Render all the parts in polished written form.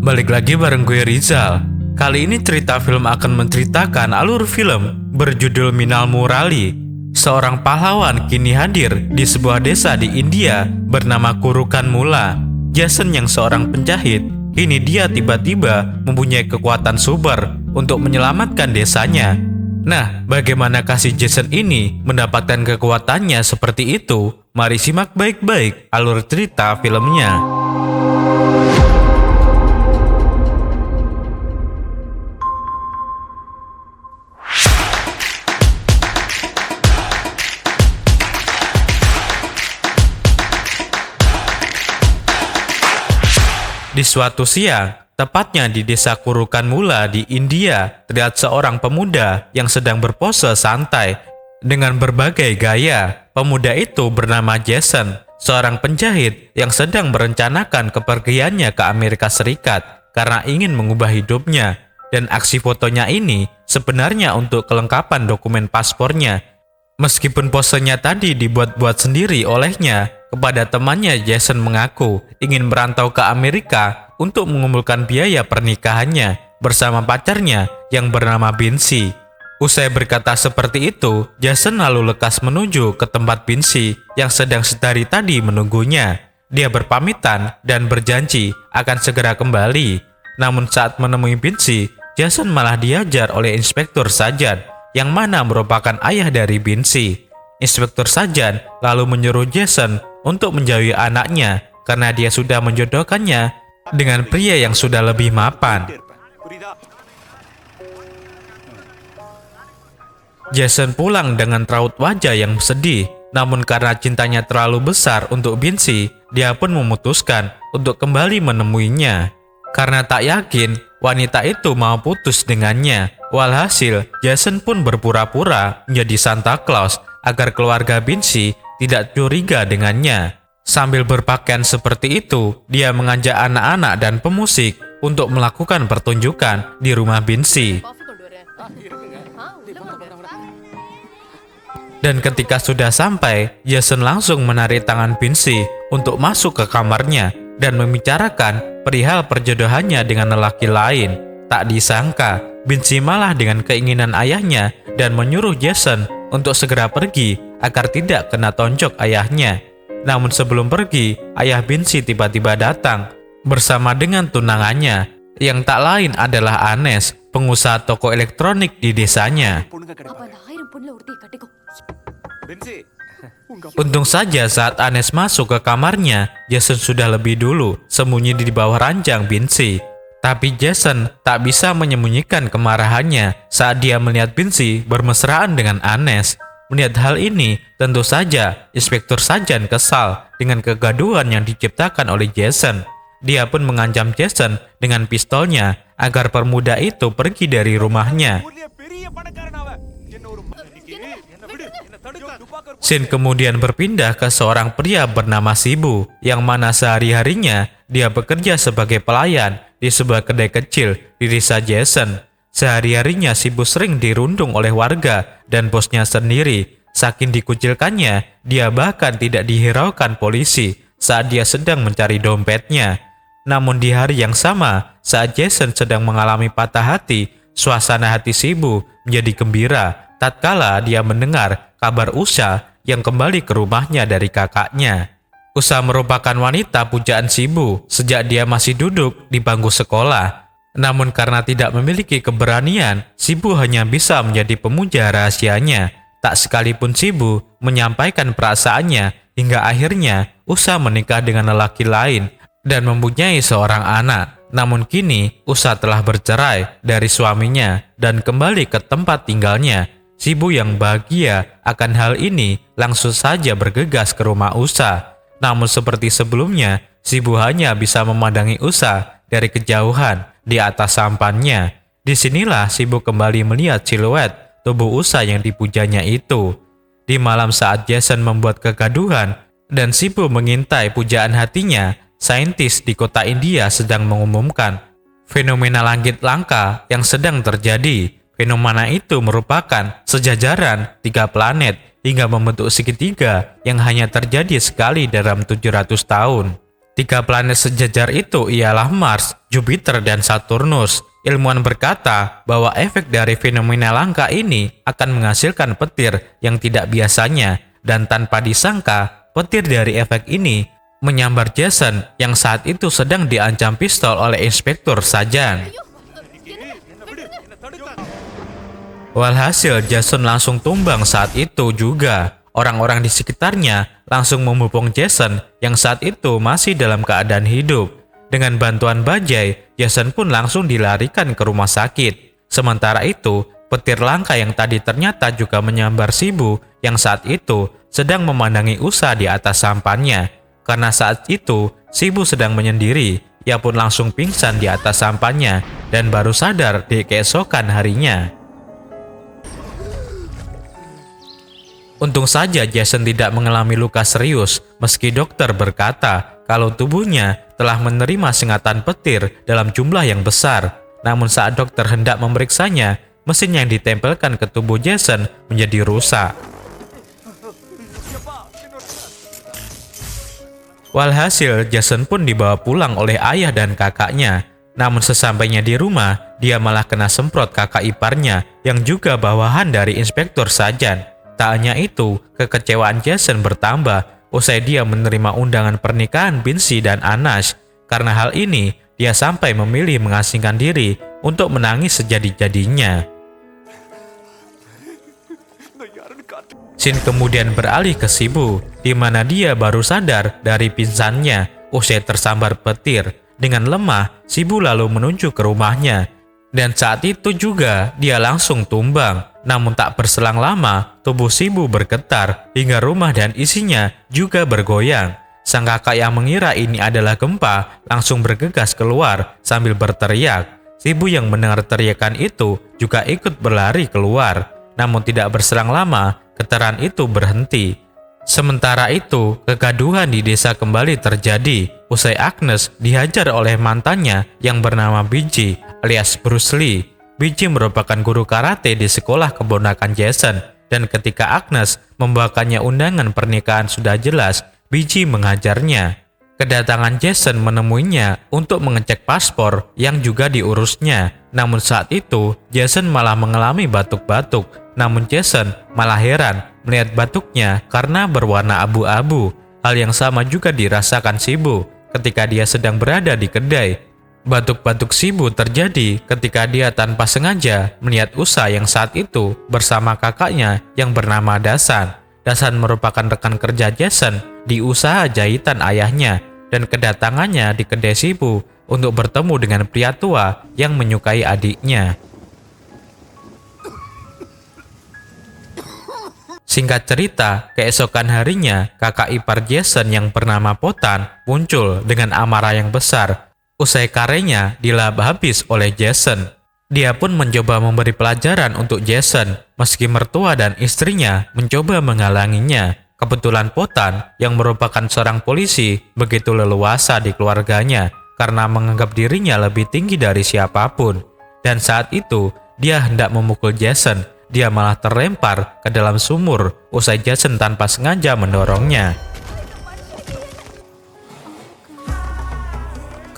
Balik lagi bareng gue Rizal. Kali ini cerita film akan menceritakan alur film berjudul Minal Murali. Seorang pahlawan kini hadir di sebuah desa di India bernama Kurukan Mula. Jason yang seorang penjahit, kini dia tiba-tiba mempunyai kekuatan super untuk menyelamatkan desanya. Nah, bagaimanakah si Jason ini mendapatkan kekuatannya seperti itu? Mari simak baik-baik alur cerita filmnya. Di suatu siang, tepatnya di desa Kurukan Mula di India, terlihat seorang pemuda yang sedang berpose santai dengan berbagai gaya. Pemuda itu bernama Jason, seorang penjahit yang sedang merencanakan kepergiannya ke Amerika Serikat karena ingin mengubah hidupnya. Dan aksi fotonya ini sebenarnya untuk kelengkapan dokumen paspornya. Meskipun posenya tadi dibuat-buat sendiri olehnya, kepada temannya Jason mengaku ingin merantau ke Amerika untuk mengumpulkan biaya pernikahannya bersama pacarnya yang bernama Binsi. Usai berkata seperti itu, Jason lalu lekas menuju ke tempat Binsi yang sedang sedari tadi menunggunya. Dia berpamitan dan berjanji akan segera kembali. Namun saat menemui Binsi, Jason malah diajar oleh Inspektur Sajan yang mana merupakan ayah dari Binsi. Inspektur Sajan lalu menyuruh Jason untuk menjauhi anaknya karena dia sudah menjodohkannya dengan pria yang sudah lebih mapan. Jason pulang dengan raut wajah yang sedih, namun karena cintanya terlalu besar untuk Binsi, dia pun memutuskan untuk kembali menemuinya. Karena tak yakin wanita itu mau putus dengannya. Walhasil, Jason pun berpura-pura menjadi Santa Claus agar keluarga Binsi tidak curiga dengannya. Sambil berpakaian seperti itu, dia mengajak anak-anak dan pemusik untuk melakukan pertunjukan di rumah Binsi. Dan ketika sudah sampai, Jason langsung menarik tangan Binsi untuk masuk ke kamarnya dan membicarakan perihal perjodohannya dengan lelaki lain. Tak disangka, Binsi malah dengan keinginan ayahnya dan menyuruh Jason untuk segera pergi agar tidak kena tonjok ayahnya. Namun sebelum pergi, ayah Binsi tiba-tiba datang bersama dengan tunangannya yang tak lain adalah Anes, pengusaha toko elektronik di desanya. Untung saja saat Anes masuk ke kamarnya, Jason sudah lebih dulu sembunyi di bawah ranjang Binsi. Tapi Jason tak bisa menyembunyikan kemarahannya saat dia melihat Binsi bermesraan dengan Anes. Melihat hal ini, tentu saja Inspektur Sajan kesal dengan kegaduhan yang diciptakan oleh Jason. Dia pun mengancam Jason dengan pistolnya agar pemuda itu pergi dari rumahnya. Scene kemudian berpindah ke seorang pria bernama Shibu, yang mana sehari-harinya dia bekerja sebagai pelayan di sebuah kedai kecil di desa Jason. Sehari-harinya Shibu sering dirundung oleh warga dan bosnya sendiri. Saking dikucilkannya, dia bahkan tidak dihiraukan polisi saat dia sedang mencari dompetnya. Namun di hari yang sama, saat Jason sedang mengalami patah hati, suasana hati Shibu menjadi gembira tatkala dia mendengar kabar Usha yang kembali ke rumahnya dari kakaknya. Usha merupakan wanita pujaan Shibu sejak dia masih duduk di bangku sekolah. Namun karena tidak memiliki keberanian, Shibu hanya bisa menjadi pemuja rahasianya. Tak sekalipun Shibu menyampaikan perasaannya hingga akhirnya Usha menikah dengan lelaki lain dan mempunyai seorang anak. Namun kini Usha telah bercerai dari suaminya dan kembali ke tempat tinggalnya. Shibu yang bahagia akan hal ini langsung saja bergegas ke rumah Usha. Namun seperti sebelumnya, Shibu hanya bisa memandangi Usha dari kejauhan di atas sampannya. Disinilah Shibu kembali melihat siluet tubuh Usha yang dipujanya itu. Di malam saat Jason membuat kegaduhan dan Shibu mengintai pujaan hatinya, saintis di kota India sedang mengumumkan fenomena langit langka yang sedang terjadi. Fenomena itu merupakan sejajaran 3 planet hingga membentuk segitiga yang hanya terjadi sekali dalam 700 tahun. Tiga planet sejajar itu ialah Mars, Jupiter, dan Saturnus. Ilmuwan berkata bahwa efek dari fenomena langka ini akan menghasilkan petir yang tidak biasanya, dan tanpa disangka, petir dari efek ini menyambar Jason yang saat itu sedang diancam pistol oleh Inspektur Sajan. Walhasil Jason langsung tumbang saat itu juga. Orang-orang di sekitarnya langsung memupung Jason yang saat itu masih dalam keadaan hidup. Dengan bantuan bajai, Jason pun langsung dilarikan ke rumah sakit. Sementara itu, petir langka yang tadi ternyata juga menyambar Shibu yang saat itu sedang memandangi Usa di atas sampannya. Karena saat itu, Shibu sedang menyendiri, ia pun langsung pingsan di atas sampannya dan baru sadar di keesokan harinya. Untung saja Jason tidak mengalami luka serius, meski dokter berkata kalau tubuhnya telah menerima sengatan petir dalam jumlah yang besar. Namun saat dokter hendak memeriksanya, mesin yang ditempelkan ke tubuh Jason menjadi rusak. Walhasil, Jason pun dibawa pulang oleh ayah dan kakaknya. Namun sesampainya di rumah, dia malah kena semprot kakak iparnya yang juga bawahan dari Inspektur Sajan. Tak hanya itu, kekecewaan Jason bertambah usai dia menerima undangan pernikahan Binsi dan Anash. Karena hal ini, dia sampai memilih mengasingkan diri untuk menangis sejadi-jadinya. Scene kemudian beralih ke Shibu, di mana dia baru sadar dari pingsannya usai tersambar petir. Dengan lemah, Shibu lalu menuju ke rumahnya. Dan saat itu juga dia langsung tumbang. Namun tak berselang lama, tubuh Shibu bergetar hingga rumah dan isinya juga bergoyang. Sang kakak yang mengira ini adalah gempa langsung bergegas keluar sambil berteriak. Shibu yang mendengar teriakan itu juga ikut berlari keluar. Namun tidak berselang lama, getaran itu berhenti. Sementara itu, kegaduhan di desa kembali terjadi usai Agnes dihajar oleh mantannya yang bernama Biji alias Bruce Lee. Biji merupakan guru karate di sekolah keponakan Jason, dan ketika Agnes membawakannya undangan pernikahan sudah jelas, Biji menghajarnya. Kedatangan Jason menemuinya untuk mengecek paspor yang juga diurusnya. Namun saat itu, Jason malah mengalami batuk-batuk. Namun Jason malah heran melihat batuknya karena berwarna abu-abu. Hal yang sama juga dirasakan Shibu ketika dia sedang berada di kedai. Batuk-batuk Shibu terjadi ketika dia tanpa sengaja melihat Usa yang saat itu bersama kakaknya yang bernama Dasan. Dasan merupakan rekan kerja Jason di usaha jahitan ayahnya dan kedatangannya di kedai Shibu untuk bertemu dengan pria tua yang menyukai adiknya. Singkat cerita, keesokan harinya kakak ipar Jason yang bernama Potan muncul dengan amarah yang besar. Usai karyanya dilahap habis oleh Jason. Dia pun mencoba memberi pelajaran untuk Jason, meski mertua dan istrinya mencoba menghalanginya. Kebetulan Potan, yang merupakan seorang polisi, begitu leluasa di keluarganya karena menganggap dirinya lebih tinggi dari siapapun. Dan saat itu, dia hendak memukul Jason. Dia malah terlempar ke dalam sumur, usai Jason tanpa sengaja mendorongnya.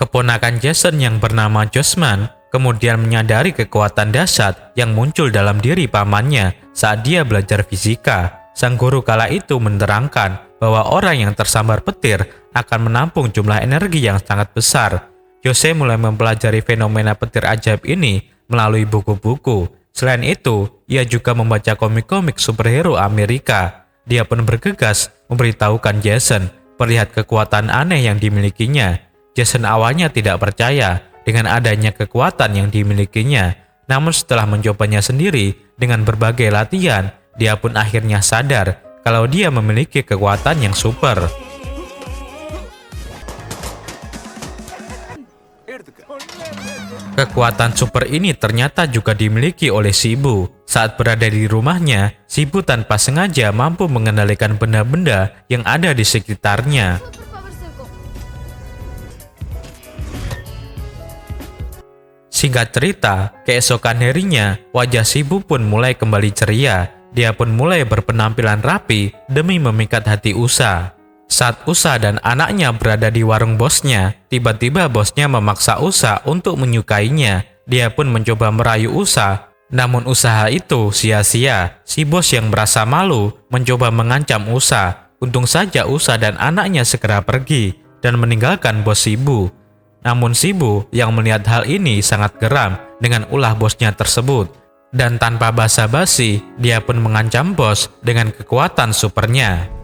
Keponakan Jason yang bernama Josman kemudian menyadari kekuatan dahsyat yang muncul dalam diri pamannya saat dia belajar fisika. Sang guru kala itu menerangkan bahwa orang yang tersambar petir akan menampung jumlah energi yang sangat besar. Jose mulai mempelajari fenomena petir ajaib ini melalui buku-buku. Selain itu, ia juga membaca komik-komik superhero Amerika. Dia pun bergegas memberitahukan Jason perlihat kekuatan aneh yang dimilikinya. Jason awalnya tidak percaya dengan adanya kekuatan yang dimilikinya. Namun setelah mencobanya sendiri dengan berbagai latihan, dia pun akhirnya sadar kalau dia memiliki kekuatan yang super. Kekuatan super ini ternyata juga dimiliki oleh Shibu. Saat berada di rumahnya, Shibu tanpa sengaja mampu mengendalikan benda-benda yang ada di sekitarnya. Singkat cerita, keesokan harinya, wajah Shibu pun mulai kembali ceria. Dia pun mulai berpenampilan rapi demi memikat hati Usa. Saat Usa dan anaknya berada di warung bosnya, tiba-tiba bosnya memaksa Usa untuk menyukainya. Dia pun mencoba merayu Usa, namun usaha itu sia-sia. Si bos yang merasa malu mencoba mengancam Usa. Untung saja Usa dan anaknya segera pergi dan meninggalkan bos Shibu. Namun Shibu yang melihat hal ini sangat geram dengan ulah bosnya tersebut. Dan tanpa basa-basi, dia pun mengancam bos dengan kekuatan supernya.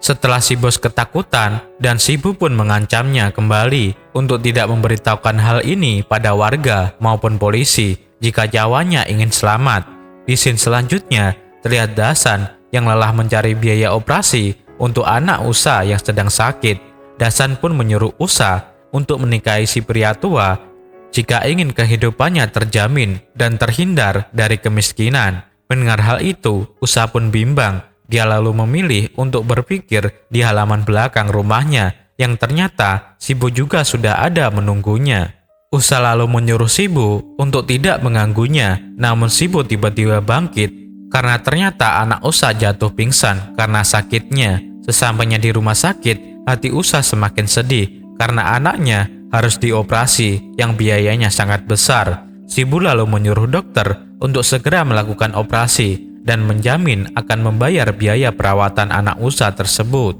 Setelah si bos ketakutan dan Shibu pun mengancamnya kembali untuk tidak memberitahukan hal ini pada warga maupun polisi jika nyawanya ingin selamat. Di scene selanjutnya terlihat Dasan yang lelah mencari biaya operasi untuk anak Usa yang sedang sakit. Dasan pun menyuruh Usa untuk menikahi si pria tua jika ingin kehidupannya terjamin dan terhindar dari kemiskinan. Mendengar hal itu, Usa pun bimbang. Dia lalu memilih untuk berpikir di halaman belakang rumahnya yang ternyata Shibu juga sudah ada menunggunya. Usa lalu menyuruh Shibu untuk tidak mengganggunya, namun Shibu tiba-tiba bangkit karena ternyata anak Usa jatuh pingsan karena sakitnya. Sesampainya di rumah sakit, hati Usa semakin sedih karena anaknya harus dioperasi yang biayanya sangat besar. Shibu lalu menyuruh dokter untuk segera melakukan operasi dan menjamin akan membayar biaya perawatan anak Usa tersebut.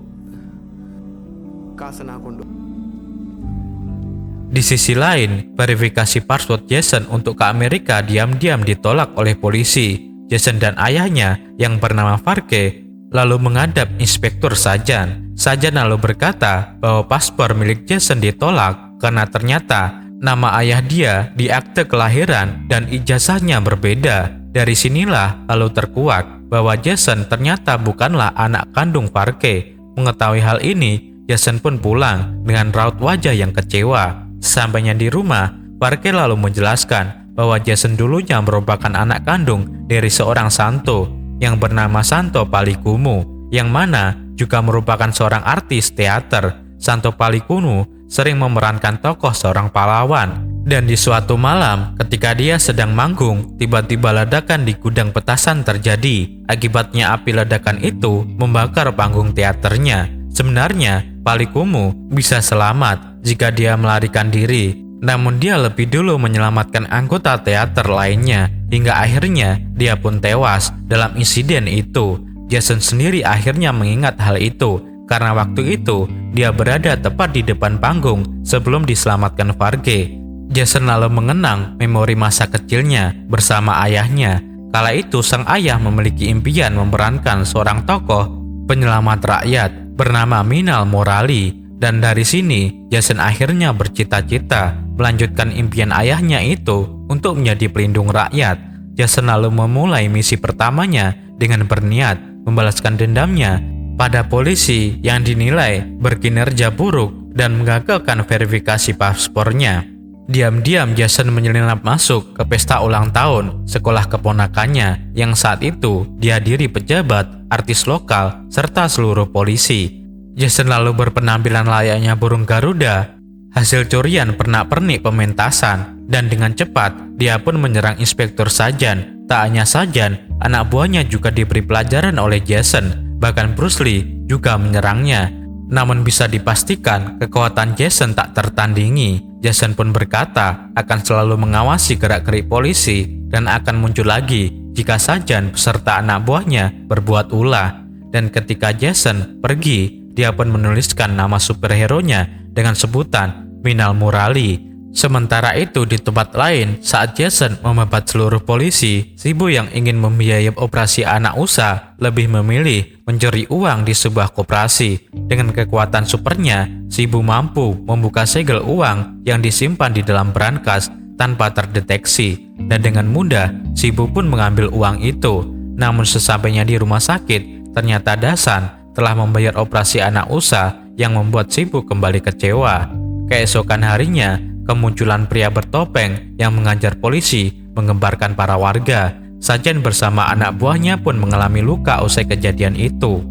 Di sisi lain, verifikasi password Jason untuk ke Amerika diam-diam ditolak oleh polisi. Jason dan ayahnya yang bernama Farke lalu menghadap Inspektur Sajan. Sajan lalu berkata bahwa paspor milik Jason ditolak karena ternyata nama ayah dia di akte kelahiran dan ijazahnya berbeda. Dari sinilah lalu terkuak bahwa Jason ternyata bukanlah anak kandung Farke. Mengetahui hal ini, Jason pun pulang dengan raut wajah yang kecewa. Sampainya di rumah, Farke lalu menjelaskan bahwa Jason dulunya merupakan anak kandung dari seorang Santo yang bernama Santo Palikumu, yang mana juga merupakan seorang artis teater. Santo Palikumu sering memerankan tokoh seorang pahlawan. Dan di suatu malam, ketika dia sedang manggung, tiba-tiba ledakan di gudang petasan terjadi. Akibatnya api ledakan itu membakar panggung teaternya. Sebenarnya, Palikumu bisa selamat jika dia melarikan diri. Namun dia lebih dulu menyelamatkan anggota teater lainnya, hingga akhirnya dia pun tewas dalam insiden itu. Jason sendiri akhirnya mengingat hal itu, karena waktu itu dia berada tepat di depan panggung sebelum diselamatkan Farge. Jason lalu mengenang memori masa kecilnya bersama ayahnya. Kala itu sang ayah memiliki impian memerankan seorang tokoh penyelamat rakyat bernama Minal Morali. Dan dari sini Jason akhirnya bercita-cita melanjutkan impian ayahnya itu untuk menjadi pelindung rakyat. Jason lalu memulai misi pertamanya dengan berniat membalaskan dendamnya pada polisi yang dinilai berkinerja buruk dan mengagalkan verifikasi paspornya. Diam-diam Jason menyelinap masuk ke pesta ulang tahun sekolah keponakannya yang saat itu dihadiri pejabat, artis lokal, serta seluruh polisi. Jason lalu berpenampilan layaknya burung Garuda, hasil curian pernak-pernik pementasan, dan dengan cepat dia pun menyerang Inspektur Sajan. Tak hanya Sajan, anak buahnya juga diberi pelajaran oleh Jason, bahkan Bruce Lee juga menyerangnya. Namun bisa dipastikan kekuatan Jason tak tertandingi. Jason pun berkata akan selalu mengawasi gerak-gerik polisi dan akan muncul lagi jika Sajan beserta anak buahnya berbuat ulah. Dan ketika Jason pergi, dia pun menuliskan nama superhero-nya dengan sebutan Minal Morali. Sementara itu di tempat lain, saat Jason membabat seluruh polisi, Shibu yang ingin membiayai operasi anak Usa lebih memilih mencuri uang di sebuah koperasi. Dengan kekuatan supernya, Shibu mampu membuka segel uang yang disimpan di dalam brankas tanpa terdeteksi. Dan dengan mudah, Shibu pun mengambil uang itu. Namun sesampainya di rumah sakit, ternyata Dasan telah membayar operasi anak Usa yang membuat Shibu kembali kecewa. Keesokan harinya, kemunculan pria bertopeng yang mengajar polisi menggemparkan para warga. Sajan bersama anak buahnya pun mengalami luka usai kejadian itu.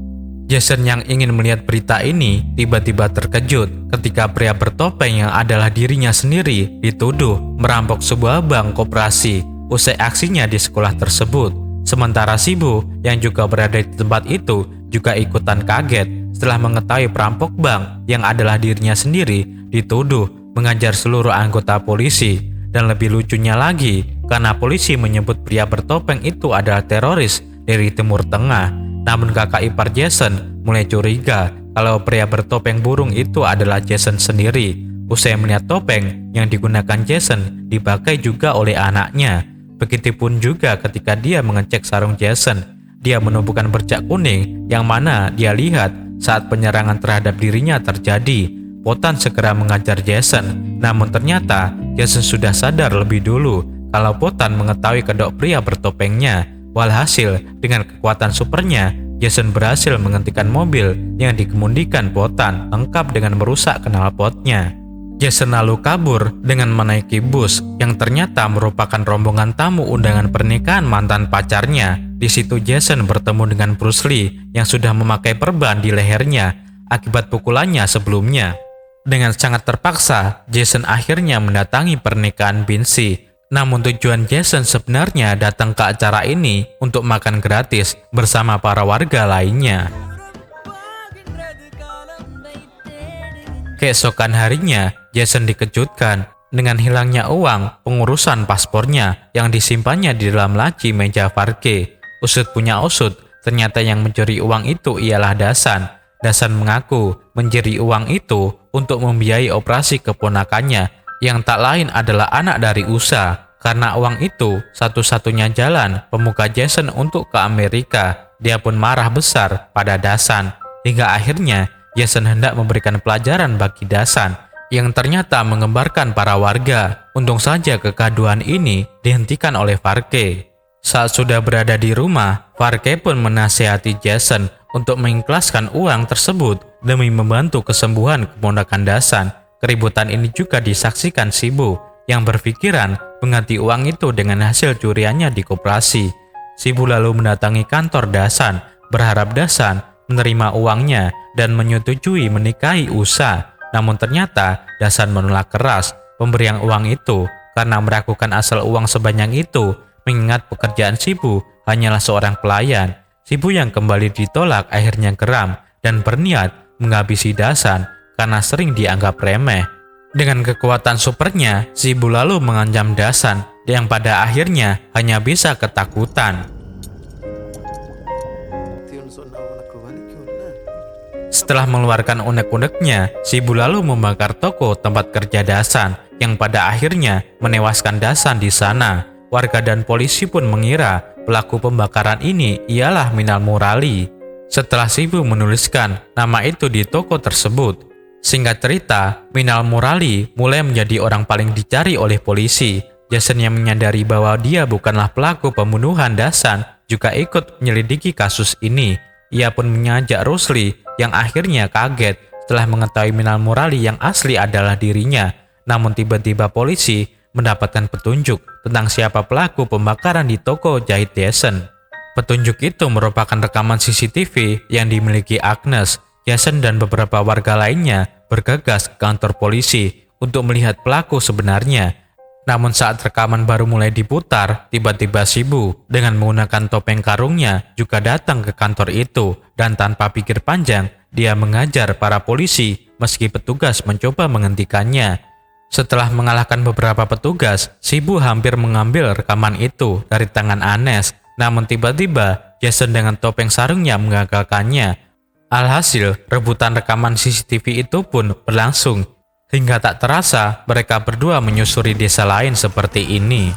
Jason yang ingin melihat berita ini tiba-tiba terkejut ketika pria bertopeng yang adalah dirinya sendiri dituduh merampok sebuah bank koperasi usai aksinya di sekolah tersebut. Sementara Shibu yang juga berada di tempat itu juga ikutan kaget setelah mengetahui perampok bank yang adalah dirinya sendiri dituduh mengajar seluruh anggota polisi. Dan lebih lucunya lagi, karena polisi menyebut pria bertopeng itu adalah teroris dari Timur Tengah. Namun kakak ipar Jason mulai curiga kalau pria bertopeng burung itu adalah Jason sendiri. Usai melihat topeng yang digunakan Jason dipakai juga oleh anaknya. Begitupun juga ketika dia mengecek sarung Jason, dia menemukan bercak kuning yang mana dia lihat saat penyerangan terhadap dirinya terjadi. Potan segera mengajar Jason, namun ternyata Jason sudah sadar lebih dulu kalau Potan mengetahui kedok pria bertopengnya. Walhasil, dengan kekuatan supernya, Jason berhasil menghentikan mobil yang dikemudikan Potan lengkap dengan merusak knalpotnya. Jason lalu kabur dengan menaiki bus yang ternyata merupakan rombongan tamu undangan pernikahan mantan pacarnya. Di situ Jason bertemu dengan Bruce Lee yang sudah memakai perban di lehernya akibat pukulannya sebelumnya. Dengan sangat terpaksa, Jason akhirnya mendatangi pernikahan Binsi. Namun tujuan Jason sebenarnya datang ke acara ini untuk makan gratis bersama para warga lainnya. Keesokan harinya, Jason dikejutkan dengan hilangnya uang pengurusan paspornya yang disimpannya di dalam laci meja parkir. Usut punya usut, ternyata yang mencuri uang itu ialah Dasan. Dasan mengaku mencuri uang itu untuk membiayai operasi keponakannya yang tak lain adalah anak dari USA. Karena uang itu satu-satunya jalan pemuka Jason untuk ke Amerika. Dia pun marah besar pada Dasan. Hingga akhirnya Jason hendak memberikan pelajaran bagi Dasan yang ternyata mengembarkan para warga. Untung saja kegaduhan ini dihentikan oleh Farke. Saat sudah berada di rumah, Farke pun menasihati Jason untuk mengikhlaskan uang tersebut demi membantu kesembuhan keponakan Dasan. Keributan ini juga disaksikan Shibu yang berpikiran mengganti uang itu dengan hasil curiannya di koperasi. Shibu lalu mendatangi kantor Dasan, berharap Dasan menerima uangnya dan menyetujui menikahi Usa. Namun ternyata Dasan menolak keras pemberian uang itu karena meragukan asal uang sebanyak itu, mengingat pekerjaan Shibu hanyalah seorang pelayan. Shibu yang kembali ditolak akhirnya geram dan berniat menghabisi Dasan karena sering dianggap remeh. Dengan kekuatan supernya, Shibu lalu mengancam Dasan yang pada akhirnya hanya bisa ketakutan. Setelah mengeluarkan unek-uneknya, Shibu lalu membakar toko tempat kerja Dasan yang pada akhirnya menewaskan Dasan di sana. Warga dan polisi pun mengira pelaku pembakaran ini ialah Minal Murali. Setelah Shibu menuliskan nama itu di toko tersebut, singkat cerita, Minal Murali mulai menjadi orang paling dicari oleh polisi. Jason yang menyadari bahwa dia bukanlah pelaku pembunuhan Dasan juga ikut menyelidiki kasus ini. Ia pun mengajak Bruce Lee yang akhirnya kaget setelah mengetahui Minal Murali yang asli adalah dirinya. Namun tiba-tiba polisi mendapatkan petunjuk tentang siapa pelaku pembakaran di toko jahit Jason. Petunjuk itu merupakan rekaman CCTV yang dimiliki Agnes. Jason dan beberapa warga lainnya bergegas ke kantor polisi untuk melihat pelaku sebenarnya. Namun saat rekaman baru mulai diputar, tiba-tiba Shibu dengan menggunakan topeng karungnya juga datang ke kantor itu dan tanpa pikir panjang, dia mengajar para polisi meski petugas mencoba menghentikannya. Setelah mengalahkan beberapa petugas, Shibu hampir mengambil rekaman itu dari tangan Agnes. Namun tiba-tiba Jason dengan topeng sarungnya menggagalkannya. Alhasil, rebutan rekaman CCTV itu pun berlangsung. Hingga tak terasa mereka berdua menyusuri desa lain seperti ini.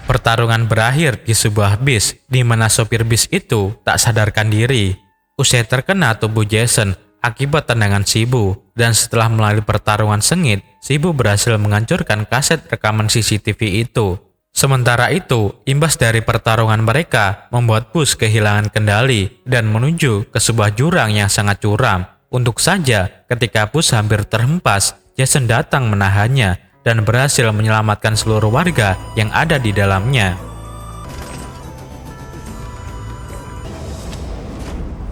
Pertarungan berakhir di sebuah bis, di mana sopir bis itu tak sadarkan diri. Usai terkena tubuh Jason akibat tendangan Shibu, dan setelah melalui pertarungan sengit, Shibu berhasil menghancurkan kaset rekaman CCTV itu. Sementara itu, imbas dari pertarungan mereka membuat bus kehilangan kendali dan menuju ke sebuah jurang yang sangat curam. Untuk saja, ketika bus hampir terhempas, Jason datang menahannya dan berhasil menyelamatkan seluruh warga yang ada di dalamnya.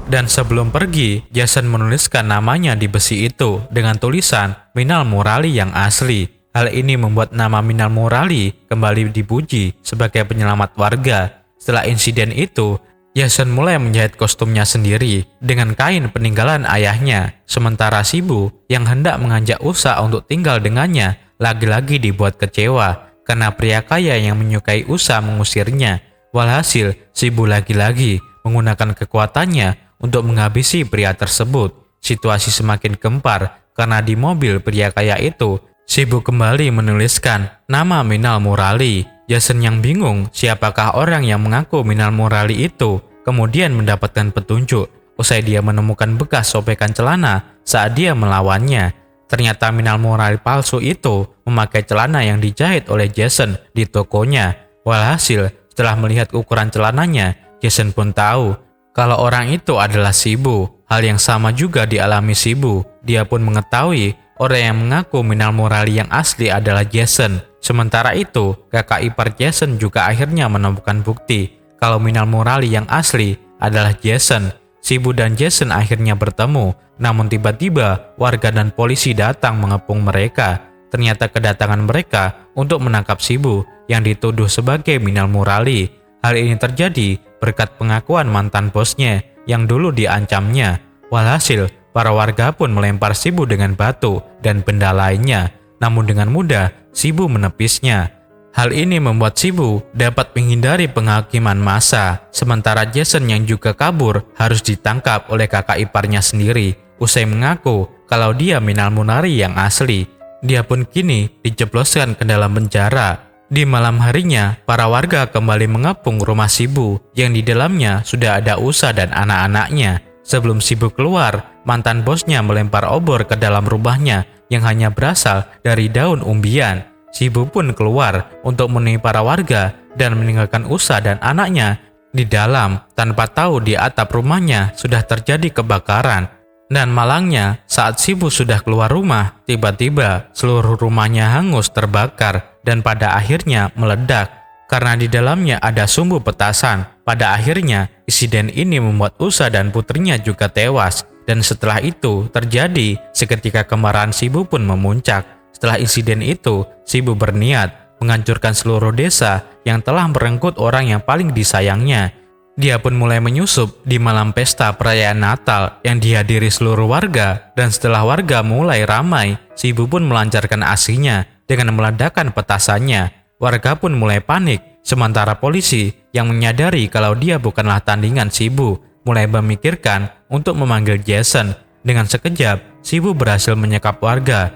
Dan sebelum pergi, Jason menuliskan namanya di besi itu dengan tulisan Minal Murali yang asli. Hal ini membuat nama Minal Murali kembali dipuji sebagai penyelamat warga. Setelah insiden itu, Jason mulai menjahit kostumnya sendiri dengan kain peninggalan ayahnya. Sementara Shibu yang hendak mengajak Usa untuk tinggal dengannya lagi-lagi dibuat kecewa karena pria kaya yang menyukai Usa mengusirnya. Walhasil, Shibu lagi-lagi menggunakan kekuatannya untuk menghabisi pria tersebut. Situasi semakin gempar karena di mobil pria kaya itu, Shibu kembali menuliskan nama Minal Murali. Jason yang bingung siapakah orang yang mengaku Minal Murali itu, kemudian mendapatkan petunjuk usai dia menemukan bekas sobekan celana saat dia melawannya. Ternyata Minal Murali palsu itu memakai celana yang dijahit oleh Jason di tokonya. Walhasil, setelah melihat ukuran celananya, Jason pun tahu kalau orang itu adalah Shibu. Hal yang sama juga dialami Shibu. Dia pun mengetahui orang yang mengaku Minal Murali yang asli adalah Jason. Sementara itu, kakak ipar Jason juga akhirnya menemukan bukti kalau Minal Murali yang asli adalah Jason. Shibu dan Jason akhirnya bertemu, namun tiba-tiba warga dan polisi datang mengepung mereka. Ternyata kedatangan mereka untuk menangkap Shibu yang dituduh sebagai Minal Murali. Hal ini terjadi berkat pengakuan mantan bosnya yang dulu diancamnya. Walhasil, para warga pun melempar Shibu dengan batu dan benda lainnya. Namun dengan mudah, Shibu menepisnya. Hal ini membuat Shibu dapat menghindari penghakiman massa. Sementara Jason yang juga kabur harus ditangkap oleh kakak iparnya sendiri. Usai mengaku kalau dia Minal Murali yang asli, dia pun kini dijebloskan ke dalam penjara. Di malam harinya, para warga kembali mengepung rumah Shibu yang di dalamnya sudah ada Usa dan anak-anaknya. Sebelum Shibu keluar, mantan bosnya melempar obor ke dalam rumahnya yang hanya berasal dari daun umbian. Shibu pun keluar untuk menemui para warga dan meninggalkan Usa dan anaknya di dalam tanpa tahu di atap rumahnya sudah terjadi kebakaran. Dan malangnya, saat Shibu sudah keluar rumah, tiba-tiba seluruh rumahnya hangus terbakar dan pada akhirnya meledak karena di dalamnya ada sumbu petasan. Pada akhirnya, insiden ini membuat Usa dan putrinya juga tewas. Dan setelah itu terjadi, seketika kemarahan Shibu pun memuncak. Setelah insiden itu, Shibu berniat menghancurkan seluruh desa yang telah merenggut orang yang paling disayangnya. Dia pun mulai menyusup di malam pesta perayaan Natal yang dihadiri seluruh warga. Dan setelah warga mulai ramai, Shibu pun melancarkan aksinya dengan meledakkan petasannya. Warga pun mulai panik, sementara polisi yang menyadari kalau dia bukanlah tandingan Shibu mulai memikirkan untuk memanggil Jason. Dengan sekejap, Shibu berhasil menyekap warga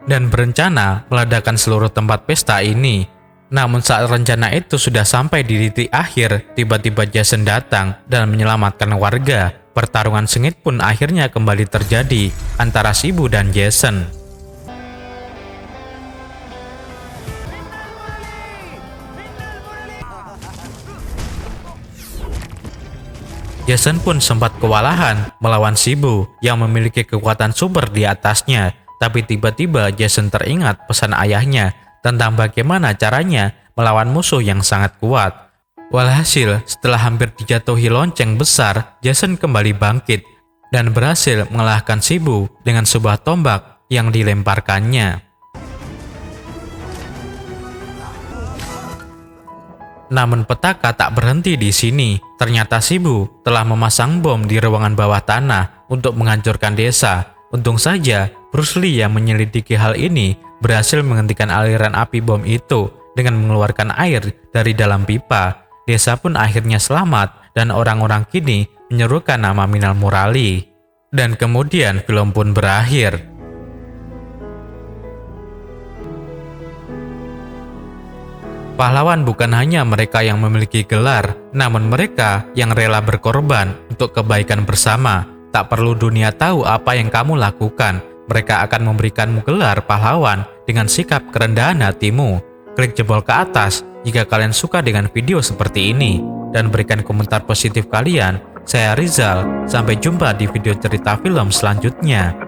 dan berencana meledakkan seluruh tempat pesta ini. Namun saat rencana itu sudah sampai di titik akhir, tiba-tiba Jason datang dan menyelamatkan warga. Pertarungan sengit pun akhirnya kembali terjadi antara Shibu dan Jason. Jason pun sempat kewalahan melawan Shibu yang memiliki kekuatan super di atasnya. Tapi tiba-tiba Jason teringat pesan ayahnya tentang bagaimana caranya melawan musuh yang sangat kuat. Walhasil, setelah hampir dijatuhi lonceng besar, Jason kembali bangkit dan berhasil mengalahkan Shibu dengan sebuah tombak yang dilemparkannya. Namun petaka tak berhenti di sini. Ternyata Shibu telah memasang bom di ruangan bawah tanah untuk menghancurkan desa. Untung saja Bruce Lee yang menyelidiki hal ini berhasil menghentikan aliran api bom itu dengan mengeluarkan air dari dalam pipa. Desa pun akhirnya selamat dan orang-orang kini menyerukan nama Minal Murali. Dan kemudian film pun berakhir. Pahlawan bukan hanya mereka yang memiliki gelar, namun mereka yang rela berkorban untuk kebaikan bersama. Tak perlu dunia tahu apa yang kamu lakukan, mereka akan memberikanmu gelar pahlawan dengan sikap kerendahan hatimu. Klik jempol ke atas jika kalian suka dengan video seperti ini, dan berikan komentar positif kalian. Saya Rizal, sampai jumpa di video cerita film selanjutnya.